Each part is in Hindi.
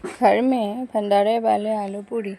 घर में भंडारे वाले आलू पूरी।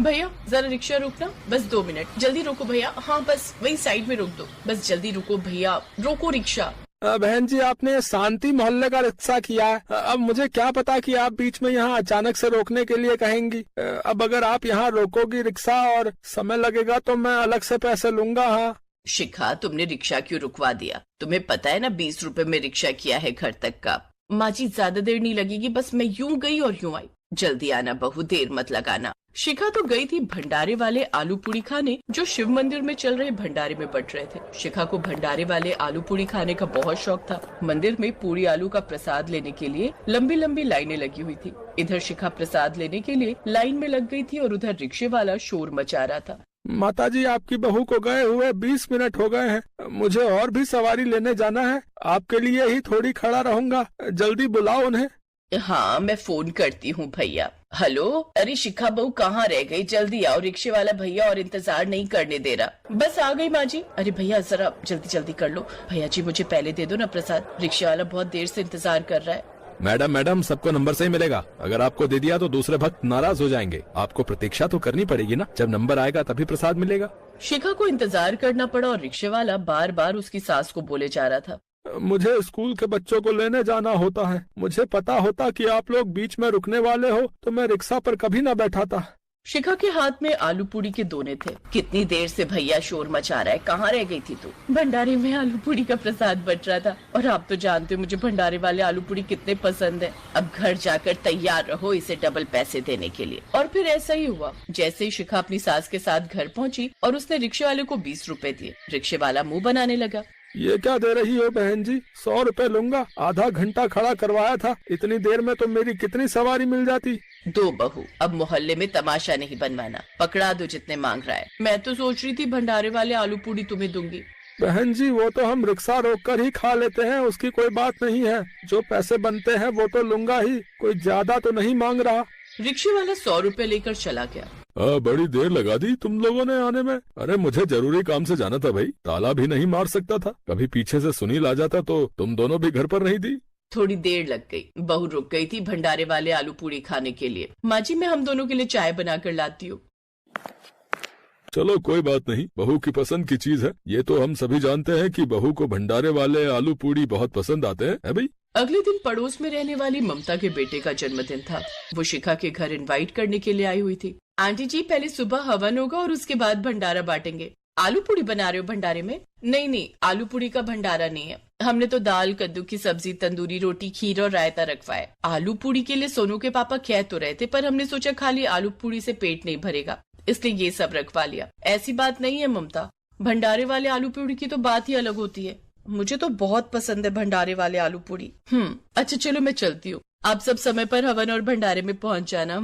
भैया जरा रिक्शा रोकना, बस 2 मिनट, जल्दी रोको भैया। हाँ बस वही साइड में रोक दो, बस जल्दी रुको भैया, रोको रिक्शा। बहन जी, आपने शांति मोहल्ले का रिक्शा किया है। अब मुझे क्या पता कि आप बीच में यहाँ अचानक से रोकने के लिए कहेंगी। अब अगर आप यहाँ रोकोगी रिक्शा और समय लगेगा तो मैं अलग से पैसे लूंगा। हाँ शिखा, तुमने रिक्शा क्यों रुकवा दिया? तुम्हें पता है ना 20 रुपए में रिक्शा किया है घर तक का। माँ जी ज्यादा देर नहीं लगेगी, बस मैं यूं गई और यूं आई। जल्दी आना बहू, देर मत लगाना। शिखा तो गई थी भंडारे वाले आलू पूरी खाने जो शिव मंदिर में चल रहे भंडारे में बट रहे थे। शिखा को भंडारे वाले आलू पूरी खाने का बहुत शौक था। मंदिर में पूरी आलू का प्रसाद लेने के लिए लंबी लंबी लाइनें लगी हुई थी। इधर शिखा प्रसाद लेने के लिए लाइन में लग गई थी और उधर रिक्शे वाला शोर मचा रहा था। माताजी, आपकी बहू को गए हुए 20 मिनट हो गए हैं। मुझे और भी सवारी लेने जाना है। आपके लिए ही थोड़ी खड़ा रहूंगा, जल्दी बुलाओ उन्हें। हाँ मैं फोन करती हूँ भैया। हेलो, अरे शिखा बहू कहाँ रह गई? जल्दी आओ, रिक्शे वाला भैया और इंतजार नहीं करने दे रहा। बस आ गई माँ जी। अरे भैया जरा जल्दी जल्दी कर लो। भैया जी मुझे पहले दे दो ना प्रसाद, रिक्शे वाला बहुत देर से इंतजार कर रहा है। मैडम सबको नंबर से ही मिलेगा। अगर आपको दे दिया तो दूसरे भक्त नाराज हो जाएंगे। आपको प्रतीक्षा तो करनी पड़ेगी ना, जब नंबर आएगा तभी प्रसाद मिलेगा। शिखा को इंतजार करना पड़ा और रिक्शे वाला बार बार उसकी सास को बोले जा रहा था। मुझे स्कूल के बच्चों को लेने जाना होता है। मुझे पता होता कि आप लोग बीच में रुकने वाले हो तो मैं रिक्शा पर कभी न बैठाता। शिखा के हाथ में आलू पूरी के दोने थे। कितनी देर से भैया शोर मचा रहा है, कहाँ रह गई थी तू? भंडारे में आलू पूरी का प्रसाद बच रहा था और आप तो जानते हो मुझे भंडारे वाले आलू पूरी कितने पसंद है। अब घर जाकर तैयार रहो इसे डबल पैसे देने के लिए। और फिर ऐसा ही हुआ। जैसे ही शिखा अपनी सास के साथ घर पहुँची और उसने रिक्शे वाले को 20 रुपए दिए, रिक्शे वाला मुँह बनाने लगा। ये क्या दे रही हो बहन जी? 100 रुपए लूंगा। आधा घंटा खड़ा करवाया था, इतनी देर में तो मेरी कितनी सवारी मिल जाती। दो बहू, अब मोहल्ले में तमाशा नहीं बनवाना, पकड़ा दो जितने मांग रहा है। मैं तो सोच रही थी भंडारे वाले आलू पूरी तुम्हें दूंगी। बहन जी, वो तो हम रिक्शा रोक कर ही खा लेते हैं, उसकी कोई बात नहीं है। जो पैसे बनते हैं वो तो लूंगा ही, कोई ज्यादा तो नहीं मांग रहा। रिक्शे वाला 100 रुपए लेकर चला गया। बड़ी देर लगा दी तुम लोगों ने आने में। अरे मुझे जरूरी काम से जाना था भाई, ताला भी नहीं मार सकता था। कभी पीछे से सुनील आ जाता तो तुम दोनों भी घर पर नहीं थी। थोड़ी देर लग गई। बहू रुक गई थी भंडारे वाले आलू पूरी खाने के लिए। माँ जी मैं हम दोनों के लिए चाय बना कर लाती हूँ। चलो कोई बात नहीं, बहू की पसंद की चीज है। ये तो हम सभी जानते हैं कि बहू को भंडारे वाले आलू पूरी बहुत पसंद आते हैं, है भाई? अगले दिन पड़ोस में रहने वाली ममता के बेटे का जन्मदिन था। वो शिखा के घर इनवाइट करने के लिए आई हुई थी। आंटी जी पहले सुबह हवन होगा और उसके बाद भंडारा बांटेंगे। आलू पूरी बना रहे हो भंडारे में? नहीं, आलू पूरी का भंडारा नहीं है। हमने तो दाल, कद्दू की सब्जी, तंदूरी रोटी, खीर और रायता रखवाया। आलू पूरी के लिए सोनू के पापा कह तो रहे थे, पर हमने सोचा खाली आलू पूरी से पेट नहीं भरेगा, इसलिए ये सब रखवा लिया। ऐसी बात नहीं है ममता, भंडारे वाले आलू पूरी की तो बात ही अलग होती है। मुझे तो बहुत पसंद है भंडारे वाले आलू पूरी। अच्छा चलो मैं चलती हूँ, आप सब समय पर हवन और भंडारे में पहुँच जाना।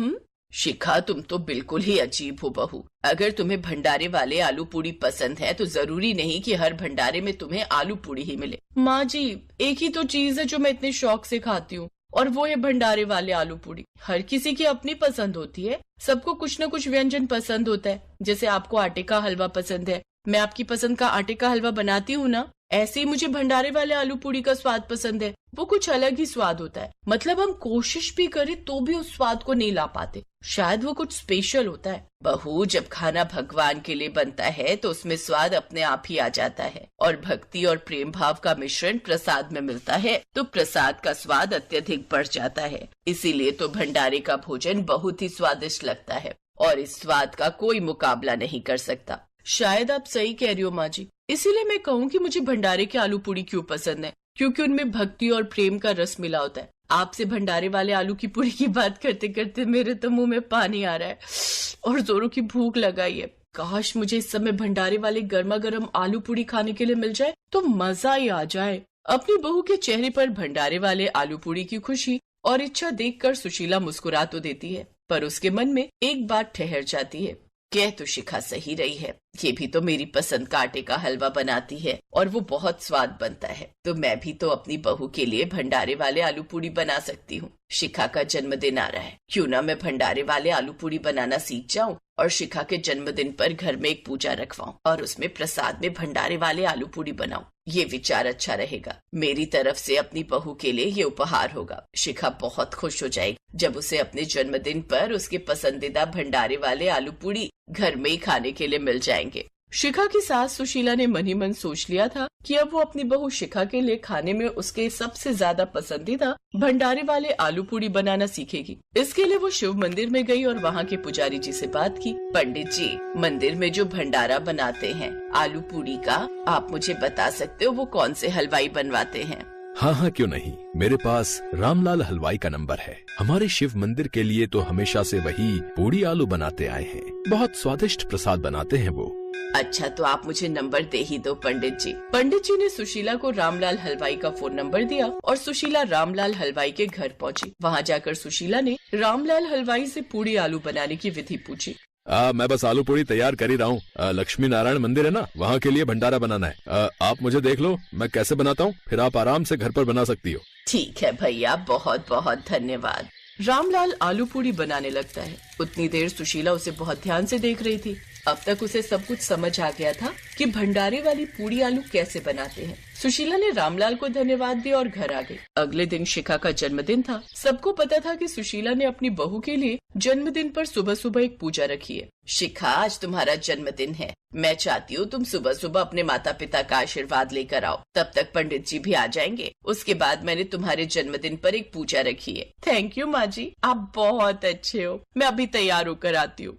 शिखा तुम तो बिल्कुल ही अजीब हो बहू। अगर तुम्हें भंडारे वाले आलू पूरी पसंद है तो जरूरी नहीं कि हर भंडारे में तुम्हें आलू पूरी ही मिले। माँ जी एक ही तो चीज है जो मैं इतने शौक से खाती हूँ, और वो है भंडारे वाले आलू पूरी। हर किसी की अपनी पसंद होती है, सबको कुछ न कुछ व्यंजन पसंद होता है। जैसे आपको आटे का हलवा पसंद है, मैं आपकी पसंद का आटे का हलवा बनाती हूँ ना, ऐसे ही मुझे भंडारे वाले आलू पूरी का स्वाद पसंद है। वो कुछ अलग ही स्वाद होता है। मतलब हम कोशिश भी करें तो भी उस स्वाद को नहीं ला पाते। शायद वो कुछ स्पेशल होता है। बहू जब खाना भगवान के लिए बनता है तो उसमें स्वाद अपने आप ही आ जाता है, और भक्ति और प्रेम भाव का मिश्रण प्रसाद में मिलता है तो प्रसाद का स्वाद अत्यधिक बढ़ जाता है। इसीलिए तो भंडारे का भोजन बहुत ही स्वादिष्ट लगता है और इस स्वाद का कोई मुकाबला नहीं कर सकता। शायद आप सही कह रही हो माँ जी, इसीलिए मैं कहूँ कि मुझे भंडारे के आलू पूरी क्यों पसंद है, क्योंकि उनमें भक्ति और प्रेम का रस मिला होता है। आपसे भंडारे वाले आलू की पूरी की बात करते करते मेरे तो मुंह में पानी आ रहा है और जोरों की भूख लगाई है। काश मुझे इस समय भंडारे वाले गर्मा गर्म आलू पूरी खाने के लिए मिल जाए तो मजा ही आ जाए। अपनी बहू के चेहरे पर भंडारे वाले आलू पूरी की खुशी और इच्छा देखकर सुशीला मुस्कुरा तो देती है, पर उसके मन में एक बात ठहर जाती है। कह तो शिखा सही रही है, ये भी तो मेरी पसंद का आटे का हलवा बनाती है और वो बहुत स्वाद बनता है, तो मैं भी तो अपनी बहू के लिए भंडारे वाले आलू पूरी बना सकती हूँ। शिखा का जन्मदिन आ रहा है, क्यों ना मैं भंडारे वाले आलू पूरी बनाना सीख जाऊँ और शिखा के जन्मदिन पर घर में एक पूजा रखवाऊं और उसमें प्रसाद में भंडारे वाले आलू पूरी बनाऊं। ये विचार अच्छा रहेगा। मेरी तरफ से अपनी बहू के लिए ये उपहार होगा। शिखा बहुत खुश हो जाएगी जब उसे अपने जन्मदिन पर उसके पसंदीदा भंडारे वाले आलू पूरी घर में ही खाने के लिए मिल जाएंगे। शिखा की सास सुशीला ने मन ही मन सोच लिया था कि अब वो अपनी बहू शिखा के लिए खाने में उसके सबसे ज्यादा पसंदीदा भंडारे वाले आलू पूरी बनाना सीखेगी। इसके लिए वो शिव मंदिर में गई और वहाँ के पुजारी जी से बात की। पंडित जी, मंदिर में जो भंडारा बनाते हैं आलू पूरी का, आप मुझे बता सकते हो वो कौन से हलवाई बनवाते हैं? हाँ, क्यों नहीं। मेरे पास रामलाल हलवाई का नंबर है। हमारे शिव मंदिर के लिए तो हमेशा से वही पूड़ी आलू बनाते आए हैं। बहुत स्वादिष्ट प्रसाद बनाते हैं वो। अच्छा, तो आप मुझे नंबर दे ही दो पंडित जी। पंडित जी ने सुशीला को रामलाल हलवाई का फोन नंबर दिया और सुशीला रामलाल हलवाई के घर पहुंची। वहां जाकर सुशीला ने रामलाल हलवाई से पूड़ी आलू बनाने की विधि पूछी। मैं बस आलू पूरी तैयार कर ही रहा हूँ। लक्ष्मी नारायण मंदिर है ना, वहाँ के लिए भंडारा बनाना है। आप मुझे देख लो मैं कैसे बनाता हूँ, फिर आप आराम से घर पर बना सकती हो। ठीक है भैया, बहुत बहुत धन्यवाद। रामलाल आलू पूरी बनाने लगता है। उतनी देर सुशीला उसे बहुत ध्यान से देख रही थी। अब तक उसे सब कुछ समझ आ गया था कि भंडारे वाली पूड़ी आलू कैसे बनाते हैं। सुशीला ने रामलाल को धन्यवाद दिया और घर आ गई। अगले दिन शिखा का जन्मदिन था। सबको पता था कि सुशीला ने अपनी बहू के लिए जन्मदिन पर सुबह सुबह एक पूजा रखी है। शिखा, आज तुम्हारा जन्मदिन है। मैं चाहती हूँ तुम सुबह सुबह अपने माता पिता का आशीर्वाद लेकर आओ। तब तक पंडित जी भी आ जाएंगे। उसके बाद मैंने तुम्हारे जन्मदिन पर एक पूजा रखी है। थैंक यू माँ जी, आप बहुत अच्छे हो। मैं अभी तैयार होकर आती हूँ।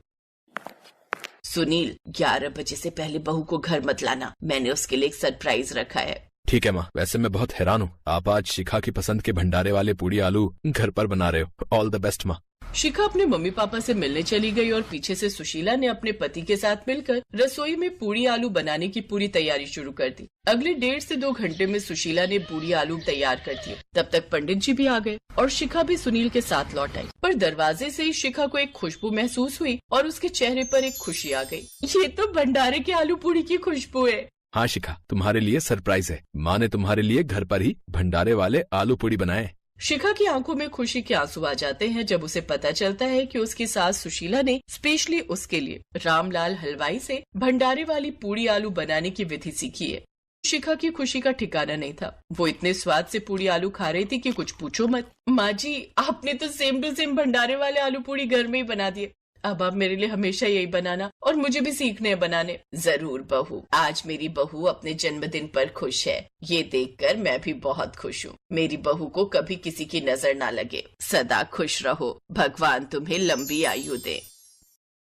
सुनील, 11 बजे से पहले बहू को घर मत लाना। मैंने उसके लिए एक सरप्राइज रखा है। ठीक है माँ। वैसे मैं बहुत हैरान हूँ, आप आज शिखा की पसंद के भंडारे वाले पूड़ी आलू घर पर बना रहे हो। ऑल द बेस्ट माँ। शिखा अपने मम्मी पापा से मिलने चली गई और पीछे से सुशीला ने अपने पति के साथ मिलकर रसोई में पूड़ी आलू बनाने की पूरी तैयारी शुरू कर दी। अगले 1.5 से 2 घंटे में सुशीला ने पूड़ी आलू तैयार कर दिए। तब तक पंडित जी भी आ गए और शिखा भी सुनील के साथ लौट आई। पर दरवाजे से ही शिखा को एक खुशबू महसूस हुई और उसके चेहरे पर एक खुशी आ गई। ये तो भंडारे के आलू पूड़ी की खुशबू है। हाँ शिखा, तुम्हारे लिए सरप्राइज है। माँ ने तुम्हारे लिए घर पर ही भंडारे वाले आलू पूड़ी बनाए। शिखा की आंखों में खुशी के आंसू आ जाते हैं जब उसे पता चलता है कि उसकी सास सुशीला ने स्पेशली उसके लिए रामलाल हलवाई से भंडारे वाली पूड़ी आलू बनाने की विधि सीखी है। शिखा की खुशी का ठिकाना नहीं था। वो इतने स्वाद से पूड़ी आलू खा रही थी कि कुछ पूछो मत। माँ जी, आपने तो सेम टू सेम भंडारे वाले आलू पूड़ी घर में ही बना दिए। अब आप मेरे लिए हमेशा यही बनाना और मुझे भी सीखने हैं बनाने। जरूर बहू, आज मेरी बहू अपने जन्मदिन पर खुश है। ये देखकर मैं भी बहुत खुश हूँ। मेरी बहू को कभी किसी की नजर ना लगे। सदा खुश रहो। भगवान तुम्हें लंबी आयु दे।